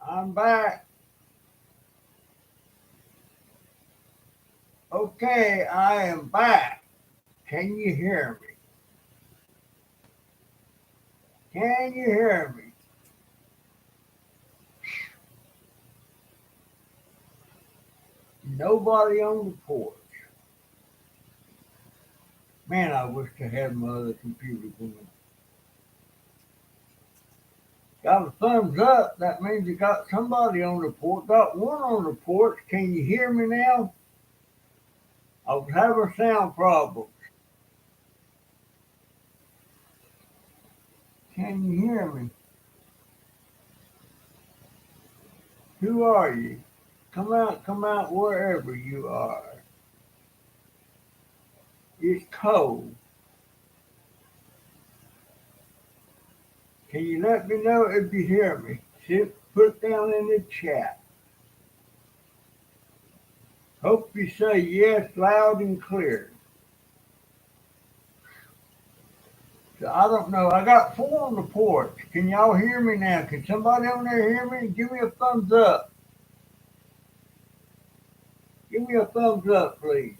I'm back. Okay, I am back. Can you hear me? Can you hear me? Nobody on the porch. Man, I wish I had my other computer going. Got a thumbs up. That means you got somebody on the porch. Got one on the porch. Can you hear me now? I was having sound problems. Can you hear me? Who are you? Come out wherever you are. It's cold. Can you let me know if you hear me? Put it down in the chat. Hope you say yes loud and clear. So I don't know. I got four on the porch. Can y'all hear me now? Can somebody on there hear me? Give me a thumbs up. Give me a thumbs up, please.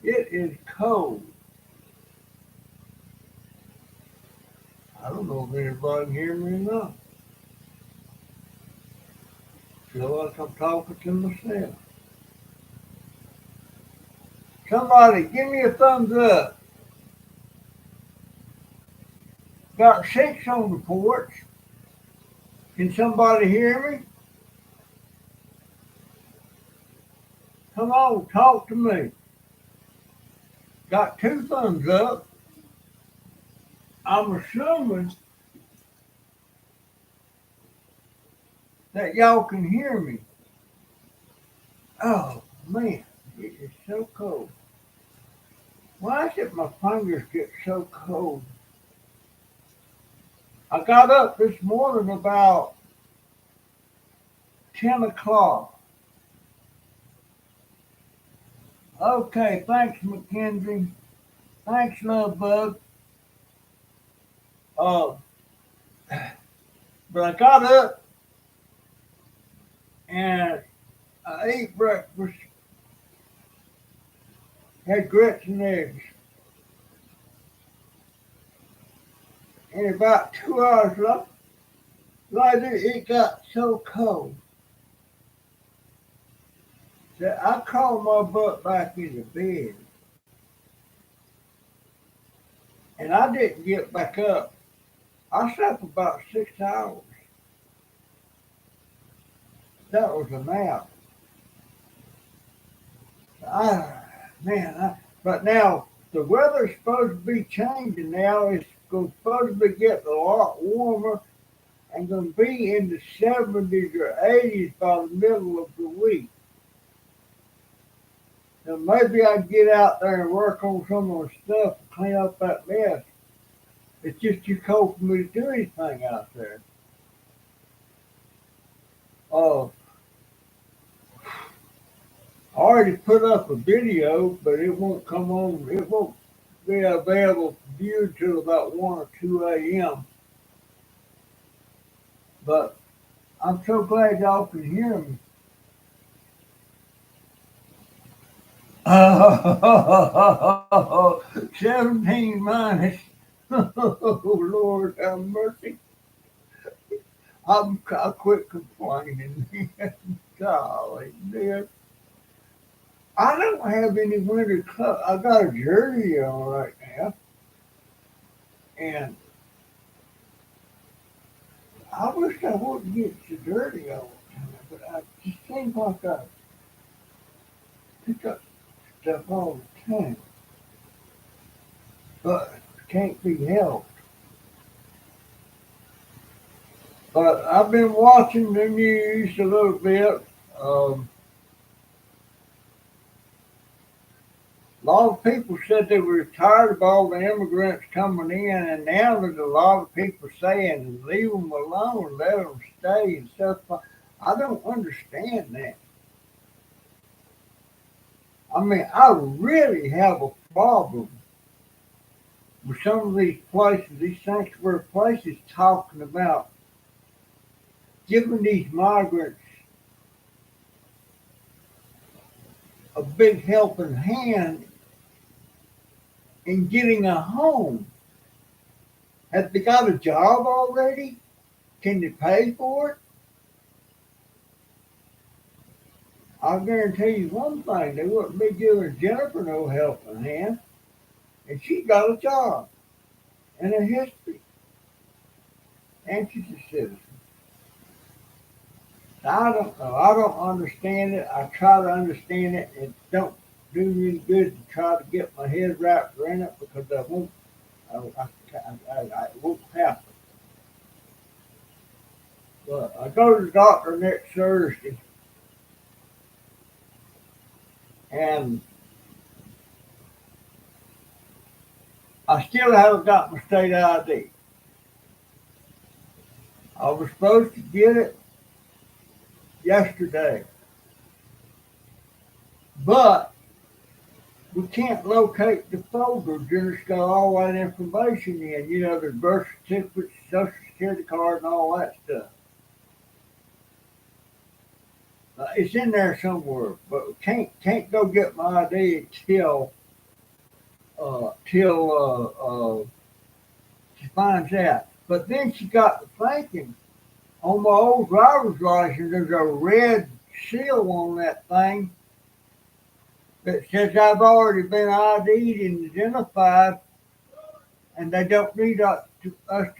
It is cold. I don't know if anybody can hear me or not. Feel like I'm talking to myself. Somebody give me a thumbs up. Got six on the porch. Can somebody hear me? Come on, talk to me. Got two thumbs up. I'm assuming that y'all can hear me. Oh man, it is so cold. Why is it my fingers get so cold? I got up this morning about 10 o'clock. Okay, thanks, Mackenzie. Thanks, love bug. Uh, but I got up and I ate breakfast, had grits and eggs. And about 2 hours later, it got so cold that I crawled my butt back into bed. And I didn't get back up. I slept about 6 hours. That was a nap. I, but now the weather's supposed to be changing now. It's supposed to be getting a lot warmer and going to be in the 70s or 80s by the middle of the week. So maybe I can get out there and work on some of the stuff and clean up that mess. It's just too cold for me to do anything out there. Uh, I already put up a video, but it won't come on. It won't be available for view until about 1 or 2 a.m. But I'm so glad y'all can hear me. 17 minus. Oh, Lord have mercy. I quit complaining. Golly, dear. I don't have any winter clothes. I got a jersey on right now. And I wish I wouldn't get so dirty all the time. But I just seem like I pick up stuff all the time. But it can't be helped. But I've been watching the news a little bit. A lot of people said they were tired of all the immigrants coming in, and now there's a lot of people saying, leave them alone, let them stay and stuff. I don't understand that. I mean, I really have a problem with some of these places, these sanctuary places, talking about giving these migrants a big helping hand in getting a home. Have they got a job already? Can they pay for it? I'll guarantee you one thing, they wouldn't be giving Jennifer no helping hand. And she got a job and a history. And she's a citizen. I don't know. I don't understand it. I try to understand it. It don't do me good to try to get my head wrapped around it because I won't. It won't happen. But I go to the doctor next Thursday, and I still haven't got my state ID. I was supposed to get it yesterday, but we can't locate the folders. Then it's got all that information in. You know, the birth certificate, social security card, and all that stuff. It's in there somewhere, but we can't go get my ID till she finds out. But then she got to thinking, on my old driver's license, there's a red seal on that thing that says I've already been ID'd and identified, and they don't need us to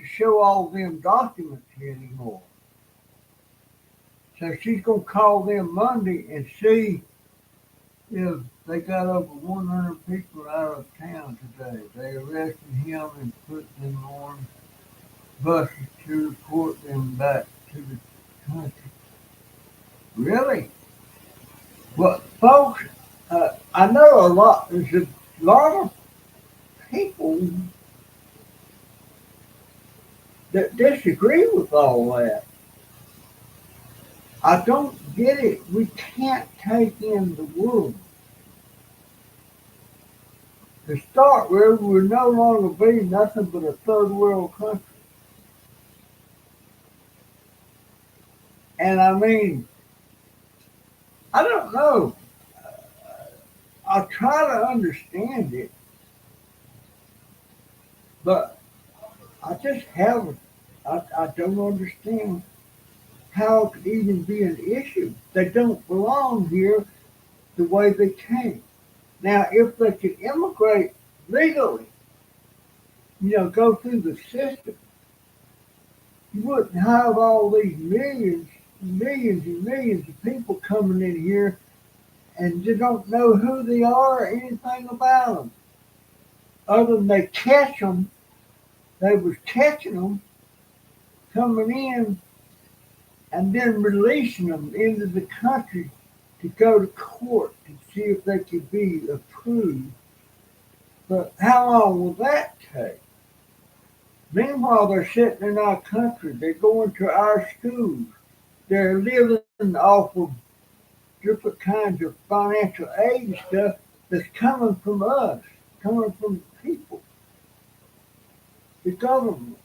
show all them documents anymore. So she's going to call them Monday and see if they got over 100 people out of town today. They arrested him and put them on buses to report them back to the country. Really? Well, folks, I know there's a lot of people that disagree with all that. I don't get it. We can't take in the world. To start with, we'll no longer be nothing but a third world country. And I mean, I don't know. I try to understand it, but I just haven't. I don't understand how it could even be an issue. They don't belong here the way they came. Now, if they could immigrate legally, go through the system, you wouldn't have all these millions and millions of people coming in here and you don't know who they are or anything about them. Other than they was catching them, coming in, and then releasing them into the country to go to court to see if they could be approved. But how long will that take? Meanwhile, they're sitting in our country. They're going to our schools. They're living off of different kinds of financial aid and stuff that's coming from us, coming from the people, the government.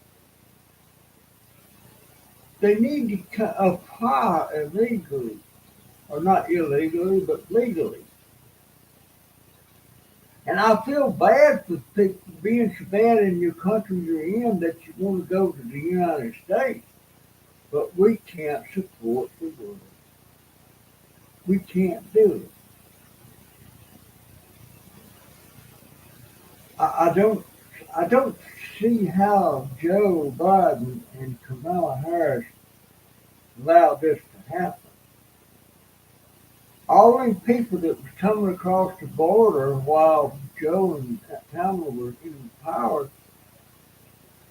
They need to apply illegally, or not illegally, but legally. And I feel bad for people being so bad in your country you're in that you want to go to the United States. But we can't support the world. We can't do it. I don't see how Joe Biden and Kamala Harris allowed this to happen. All these people that was coming across the border while Joe and Kamala were in power,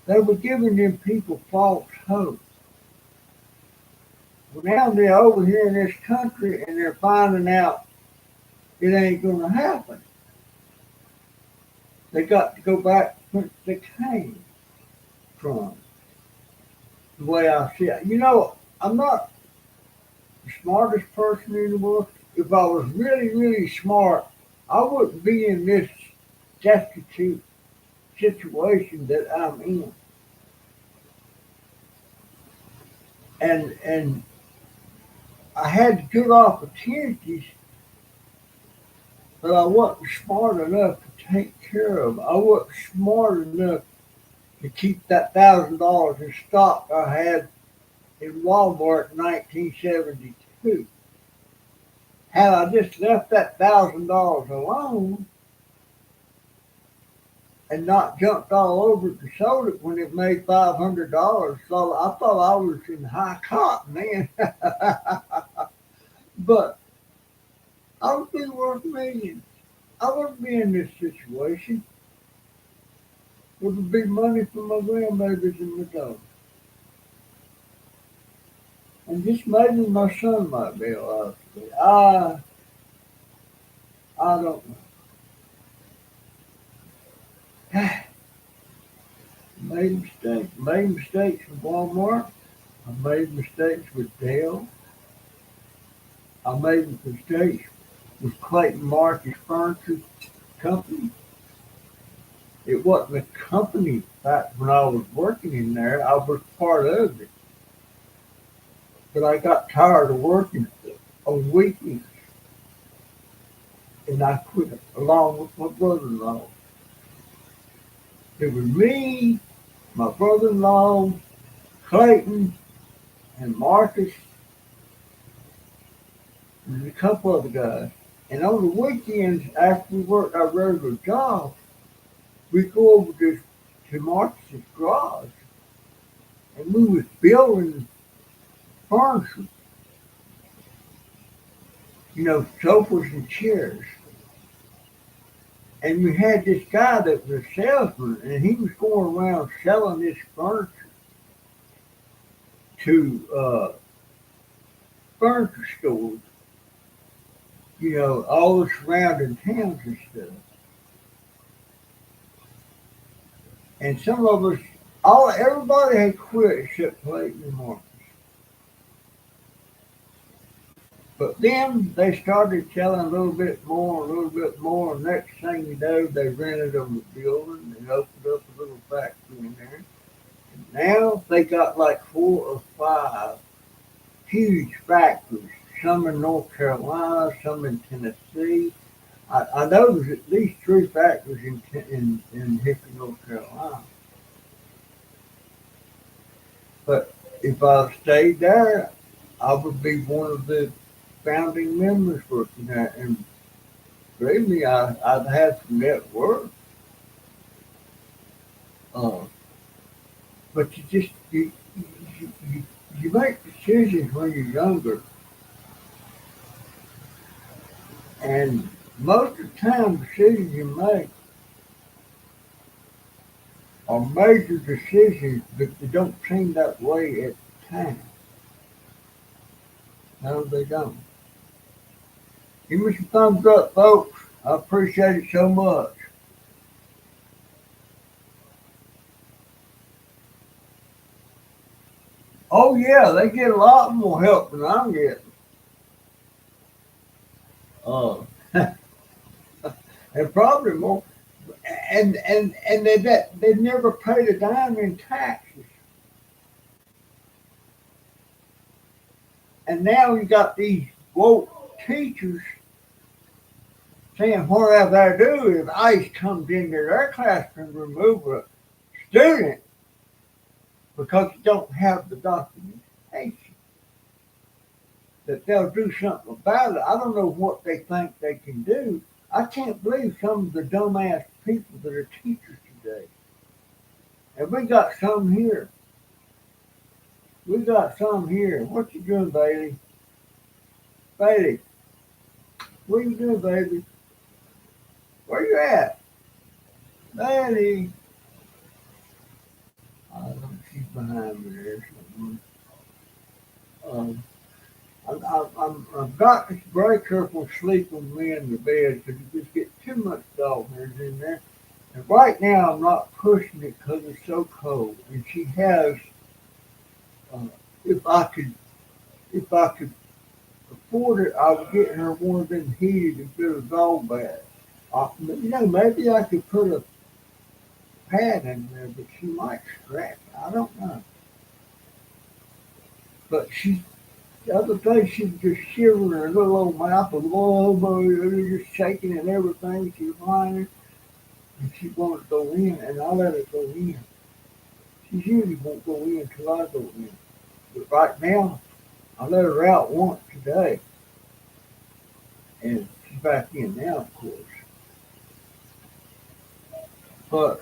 they were giving them people false hope. Well, now they're over here in this country and they're finding out it ain't going to happen. They got to go back where they came from, the way I see it. I'm not the smartest person in the world. If I was really, really smart, I wouldn't be in this destitute situation that I'm in. and I had good opportunities, but I wasn't smart enough to take care of 'em. I wasn't smart enough to keep that $1,000 in stock I had in Walmart in 1972. Had I just left that $1,000 alone and not jumped all over it and sold it when it made $500, so I thought I was in high cotton then. But I would be worth millions. I wouldn't be in this situation. It would be money for my grandbabies and my dog. And just maybe my son might be alive today. I don't know. Made mistakes. Made mistakes with Walmart. I made mistakes with Dell. I made mistakes with Clayton Marcus Furniture Company. It wasn't a company back when I was working in there. I was part of it. But I got tired of working on weekends. And I quit along with my brother-in-law. It was me, my brother-in-law, Clayton, and Marcus, and a couple other guys. And on the weekends, after we worked our regular jobs, we'd go over to Marcus's garage, and we was building furniture, sofas and chairs. And we had this guy that was a salesman, and he was going around selling this furniture to furniture stores, all the surrounding towns and stuff. And some of us, everybody had quit except Clayton and Marcus. But then they started selling a little bit more, and next thing you know, they rented them a building and opened up a little factory in there. And now they got like 4 or 5 huge factories, some in North Carolina, some in Tennessee. I know there's at least 3 factories in Hickory, North Carolina. But if I stayed there, I would be one of the founding members working there, and believe me, I'd have some net worth. But you make decisions when you're younger, and most of the time, decisions you make are major decisions, but they don't seem that way at the time. No, they don't. Give me some thumbs up, folks. I appreciate it so much. Oh yeah, they get a lot more help than I'm getting. Uh, and probably more. And they never paid a dime in taxes. And now you got these woke teachers saying whatever they do if ICE comes into their classroom, remove a student because you don't have the documentation, that they'll do something about it. I don't know what they think they can do. I can't believe some of the dumbass people that are teachers today. And we got some here. What you doing, Bailey? Bailey, what you doing, baby? Where you at? Bailey. I don't know, she's behind me there. Um, I've got to be very careful sleeping me in the bed because you just get too much dog hairs in there. And right now I'm not pushing it because it's so cold. And she has, uh, if I could afford it, I would get her one of them heated and fit a dog bath. Maybe I could put a pad in there, but she might scratch. I don't know. But she, the other day, she was just shivering her little old mouth and just shaking and everything. She was whining and she wanted to go in, and I let her go in. She usually won't go in until I go in. But right now, I let her out once today, and she's back in now, of course. But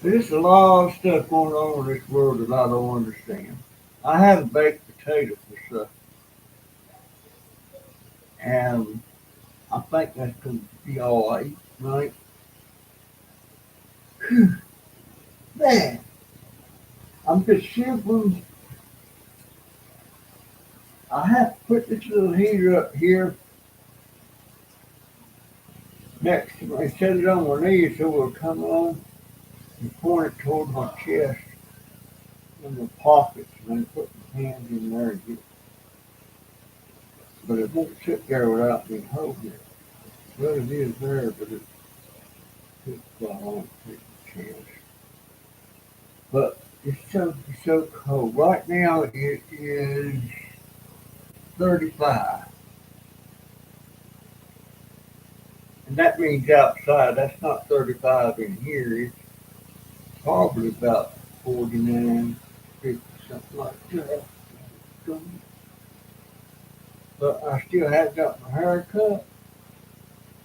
there's a lot of stuff going on in this world that I don't understand. I have a baked potato for supper, and I think that's going to be all right, right? Man, I'm just shivering. I have to put this little heater up here next to me, set it on my knees so it'll come on and point it toward my chest in the pockets and then put my hands in there and get it. But it won't sit there without me holding it. Well, it is there, but it's fly on my chest. But it's so cold. Right now it is 35. And that means outside. That's not 35 in here. It's probably about 49, 50, something like that. But I still haven't got my hair cut.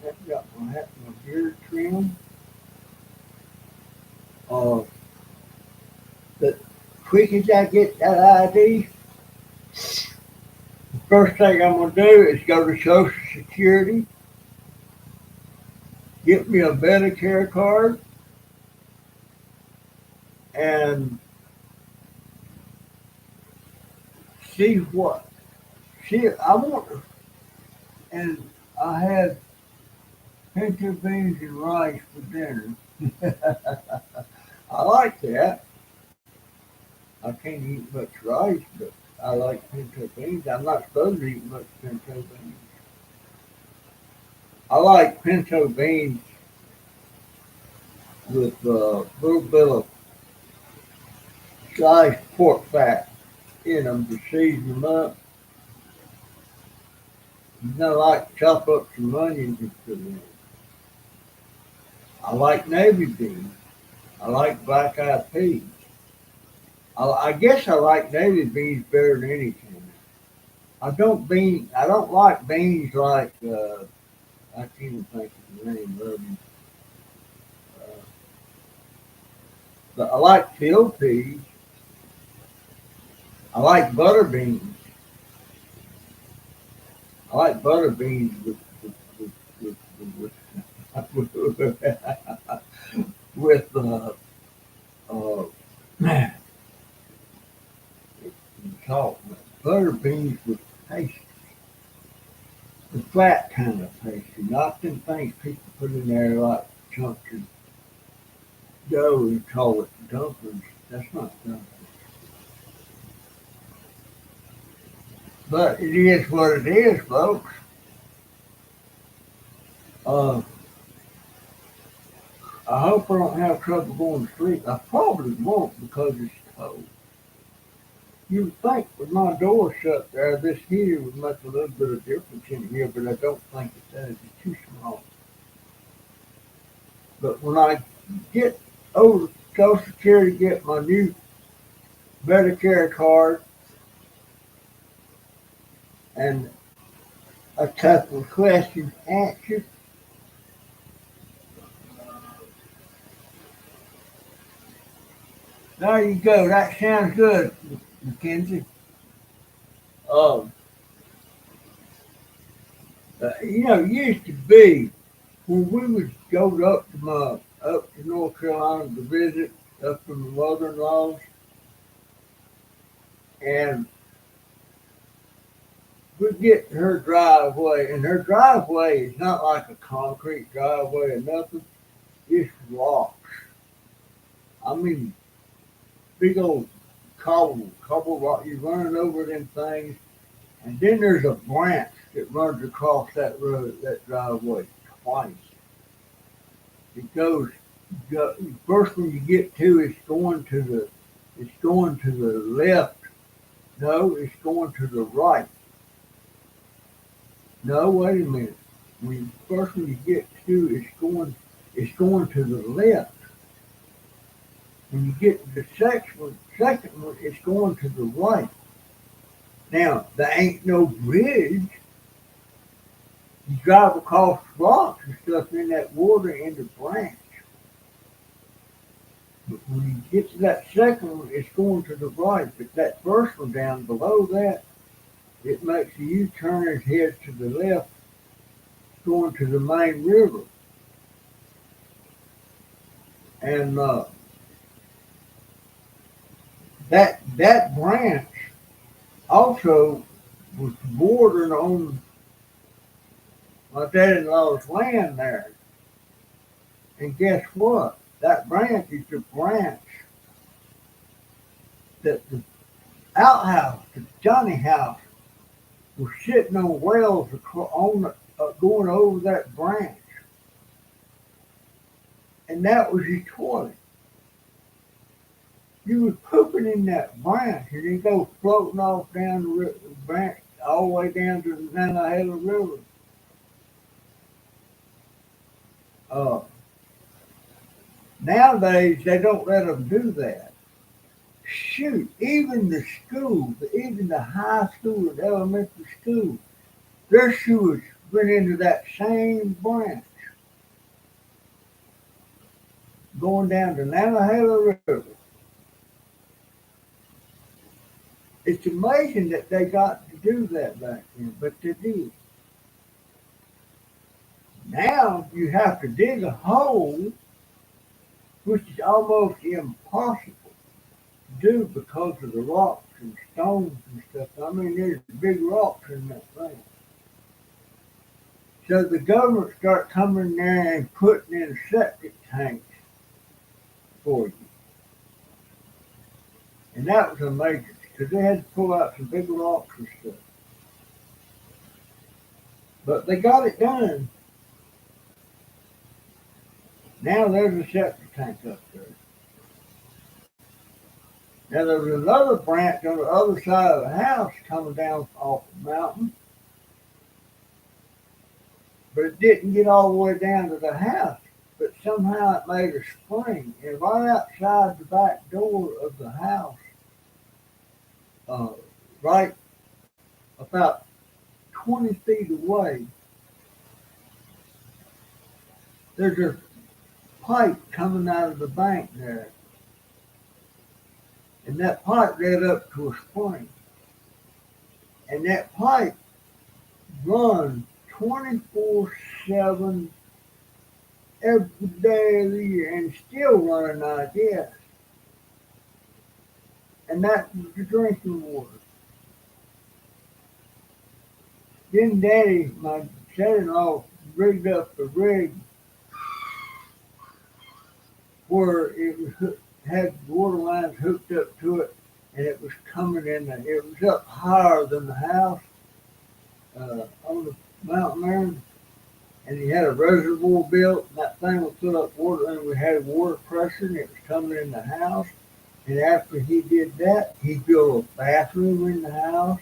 Haven't got my beard trimmed. Uh, but quick as I get that ID, the first thing I'm going to do is go to Social Security, get me a Medicare card, and see what. See, I want, and I had pinto beans and rice for dinner. I like that. I can't eat much rice, but I like pinto beans. I'm not supposed to eat much pinto beans. I like pinto beans with a little bit of sliced pork fat in them to season them up. I like chop up some onions and put in it. I like navy beans. I like black eyed peas. I guess I like navy beans better than anything. I don't like beans like I can't even think of the name of them. Uh, but I like field peas. I like butter beans. I like butter beans with with man, salt. Butter beans with pastry, the flat kind of pastry, not them things people put in there like chunks of dough and call it dumplings. That's not dumplings. But it is what it is, folks. Uh, I hope I don't have trouble going to sleep. I probably won't because it's cold. You would think with my door shut there, this heater would make a little bit of difference in here, but I don't think it does. It's too small. But when I get over to Social Security, get my new Medicare card and a couple of questions answered, there you go. That sounds good, Mackenzie. Um, it used to be when we would go up to North Carolina to visit up from the mother-in-laws, and we'd get to her driveway, and her driveway is not like a concrete driveway or nothing. It's rocks. I mean, big old cobble rock. You're running over them things, and then there's a branch that runs across that road, that driveway twice. It first when you get to it's going to the left No, it's going to the right. No, wait a minute. When you get to, it's going to the left. When you get to the second one, it's going to the right. Now, there ain't no bridge. You drive across rocks and stuff in that water in the branch. But when you get to that second one, it's going to the right. But that first one down below that, it makes a U-turn and heads to the left, going to the main river. And that branch also was bordering on my dad-in-law's land there. And guess what? That branch is the branch that the outhouse, the Johnny house, was sitting on wells going over that branch. And that was his toilet. You was pooping in that branch and it go floating off down the branch all the way down to the Nantahala River. Uh, Nowadays, they don't let them do that. Shoot, even the school, even the high school and elementary school, their sewage went into that same branch going down the Nantahala River. It's amazing that they got to do that back then, but they did. Now you have to dig a hole, which is almost impossible to do because of the rocks and stones and stuff. I mean, there's big rocks in that thing. So the government start coming there and putting in septic tanks for you. And that was amazing because they had to pull out some big rocks and stuff. But they got it done. Now there's a septic tank up there. Now there was another branch on the other side of the house coming down off the mountain, but it didn't get all the way down to the house. But somehow it made a spring, and right outside the back door of the house, right about 20 feet away, there's a pipe coming out of the bank there. And that pipe led up to a spring. And that pipe runs 24/7 every day of the year and still running, I guess. And that's the drinking water. Then Daddy, my son-in-law, rigged up a rig where it was had water lines hooked up to it, and it was coming in. It was up higher than the house on the mountain there, and he had a reservoir built. And that thing would fill up water, and we had water pressure, and it was coming in the house. And after he did that, he built a bathroom in the house.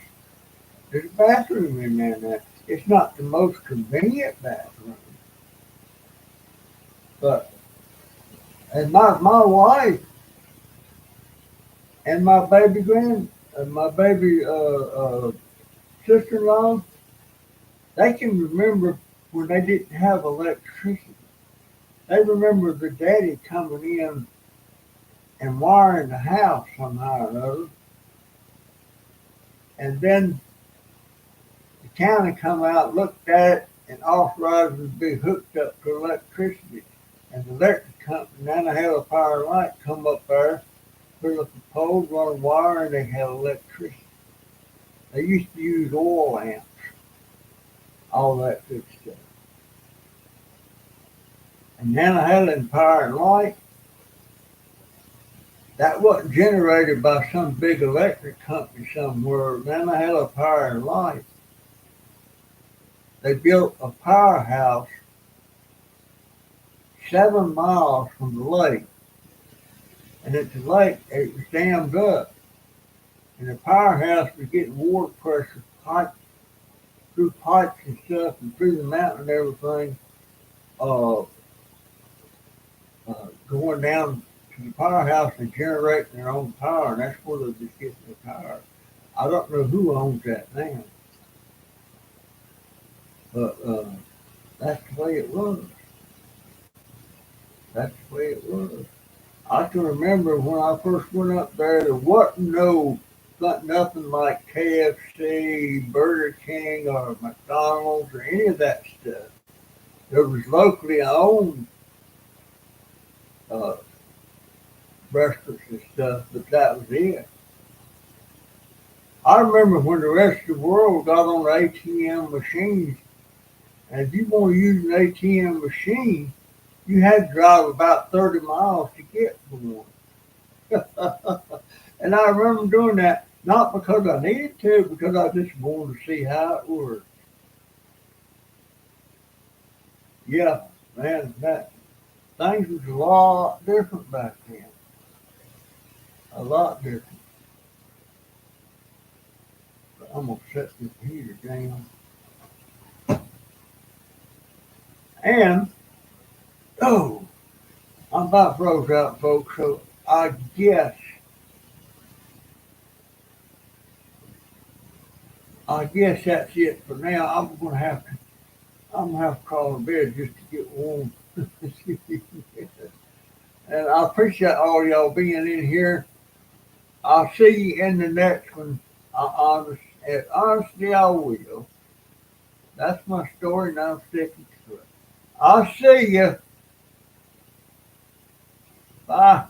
There's a bathroom in there now. It's not the most convenient bathroom, but and my wife and my baby sister-in-law, they can remember when they didn't have electricity. They remember the daddy coming in and wiring the house somehow or another. And then the county come out, looked at it, and authorized it to be hooked up to electricity. And the electric company, Nantahala Power and Light, come up there, put up a pole, run a wire, and they had electricity. They used to use oil lamps, all that good stuff. And Nantahala Power and Light, that wasn't generated by some big electric company somewhere. Nantahala Power and Light, they built a powerhouse 7 miles from the lake. And at the lake, it was dammed up. and the powerhouse was getting water pressure pipes through pipes and stuff and through the mountain and everything, uh, going down to the powerhouse and generating their own power, and that's where they're just getting their power. I don't know who owns that now, but that's the way it was. That's the way it was. I can remember when I first went up there, there wasn't nothing like KFC, Burger King, or McDonald's, or any of that stuff. There was locally owned uh, restaurants and stuff, but that was it. I remember when the rest of the world got on ATM machines, and if you want to use an ATM machine, you had to drive about 30 miles to get one. And I remember doing that, not because I needed to, because I just wanted to see how it worked. Yeah, man, that things was a lot different back then. A lot different. But I'm gonna set this heater down. And oh, I'm about froze out, folks. So guess I guess that's it for now. I'm gonna have to crawl in bed just to get warm. And I appreciate all y'all being in here. I'll see you in the next one. Honestly, I will. That's my story, and I'm sticking to it. I'll see you. Bye.